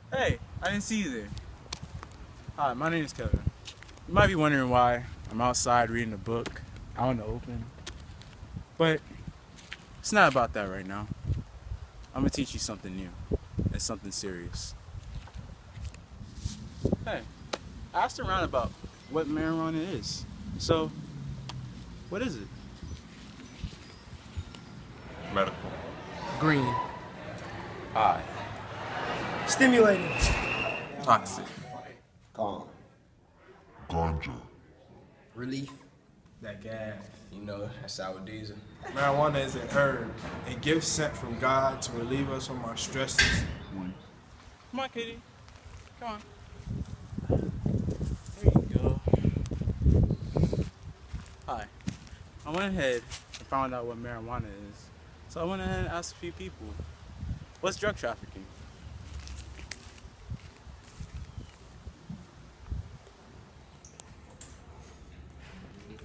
Hey, I didn't see you there. Hi, my name is Kevin. You might be wondering why I'm outside reading a book out in the open, but it's not about that right now. I'm gonna teach you something new and something serious. Hey, I asked around about what marijuana is. So, what is it? Medical. Green. Hi. Stimulating. Toxic. Calm. Ganja. Relief. That gas, that sour diesel. Marijuana is an herb, a gift sent from God to relieve us from our stresses. Come on, Kitty. Come on. There you go. Hi. I went ahead and found out what marijuana is. So I went ahead and asked a few people. What's drug trafficking?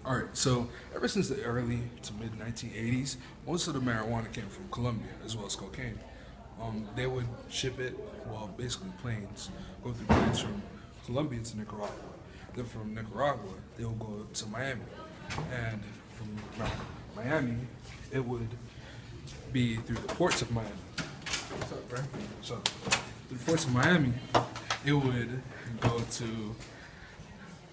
All right, so ever since the early to mid 1980s, most of the marijuana came from Colombia as well as cocaine. They would ship it, well, basically planes, go through planes from Colombia to Nicaragua. Then from Nicaragua, they would go to Miami. And from Miami, it would be through the ports of Miami. What's up, bro? So, through the ports of Miami, it would go to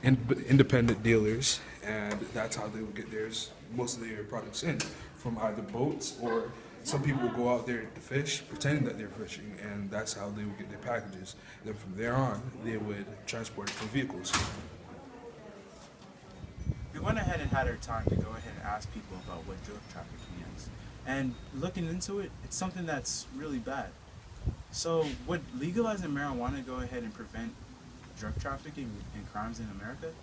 independent dealers, and that's how they would get theirs, most of their products in, from either boats or some people would go out there to fish, pretending that they're fishing, and that's how they would get their packages. Then from there on, they would transport it from vehicles. We went ahead and had our time to go ahead and ask people about what drug trafficking is. And looking into it, it's something that's really bad. So would legalizing marijuana go ahead and prevent drug trafficking and crimes in America?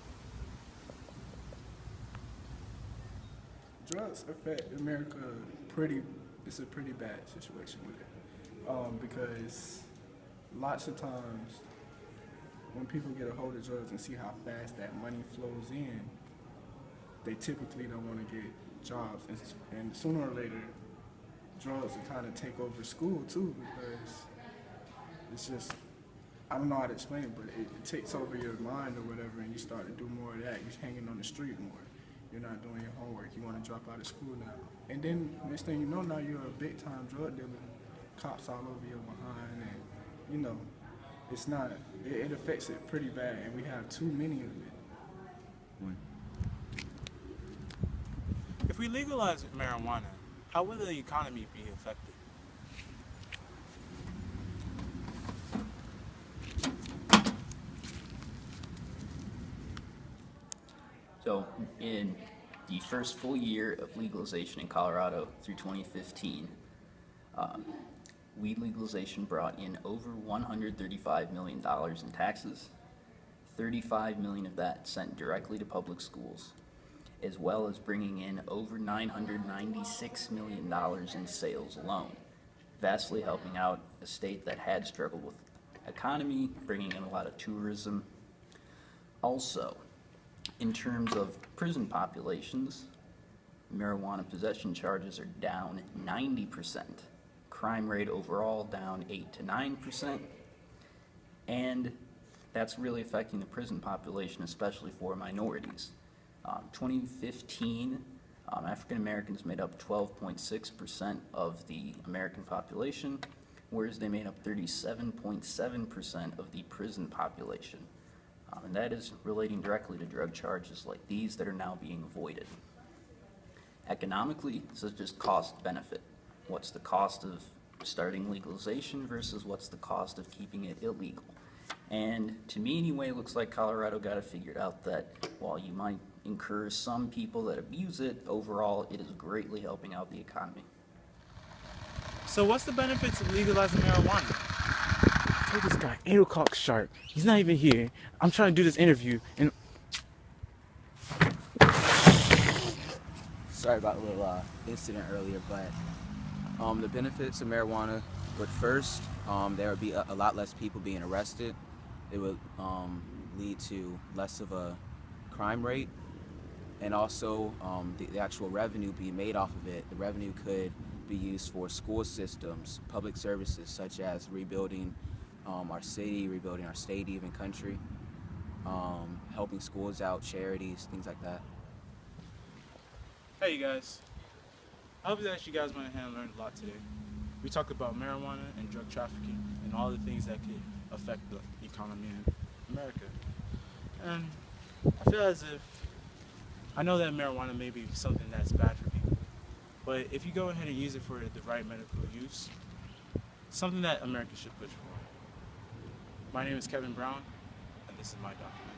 Drugs affect America it's a pretty bad situation with it. Because lots of times when people get a hold of drugs and see how fast that money flows in, they typically don't want to get jobs. And sooner or later, drugs will kind of take over school too, because it's just, I don't know how to explain it, but it takes over your mind or whatever, and you start to do more of that. You're hanging on the street more. You're not doing your homework. You want to drop out of school now. And then next thing you know, now you're a big time drug dealer. Cops all over your behind, and it's not. It affects it pretty bad, and we have too many of it. If we legalize marijuana, how will the economy be affected? So, in the first full year of legalization in Colorado through 2015, weed legalization brought in over $135 million in taxes, $35 million of that sent directly to public schools, as well as bringing in over $996 million in sales alone, vastly helping out a state that had struggled with economy, bringing in a lot of tourism. Also, in terms of prison populations, marijuana possession charges are down 90%. Crime rate overall down 8 to 9%. And that's really affecting the prison population, especially for minorities. 2015, African Americans made up 12.6% of the American population, whereas they made up 37.7% of the prison population. And that is relating directly to drug charges like these that are now being avoided. Economically, this is just cost benefit. What's the cost of starting legalization versus what's the cost of keeping it illegal? And to me anyway, it looks like Colorado got it figured out that while you might incur some people that abuse it, overall it is greatly helping out the economy. So what's the benefits of legalizing marijuana? I told this guy 8 o'clock sharp. He's not even here. I'm trying to do this interview and Sorry about a little incident earlier, but the benefits of marijuana would first, there would be a lot less people being arrested. It would lead to less of a crime rate, and also the actual revenue being made off of it. The revenue could be used for school systems, public services such as rebuilding our city, rebuilding our state, even country, helping schools out, charities, things like that. Hey, you guys. I hope that you guys went ahead and learned a lot today. We talked about marijuana and drug trafficking and all the things that could affect the economy in America. And I feel as if, I know that marijuana may be something that's bad for people, but if you go ahead and use it for the right medical use, something that America should push for. My name is Kevin Brown, and this is my document.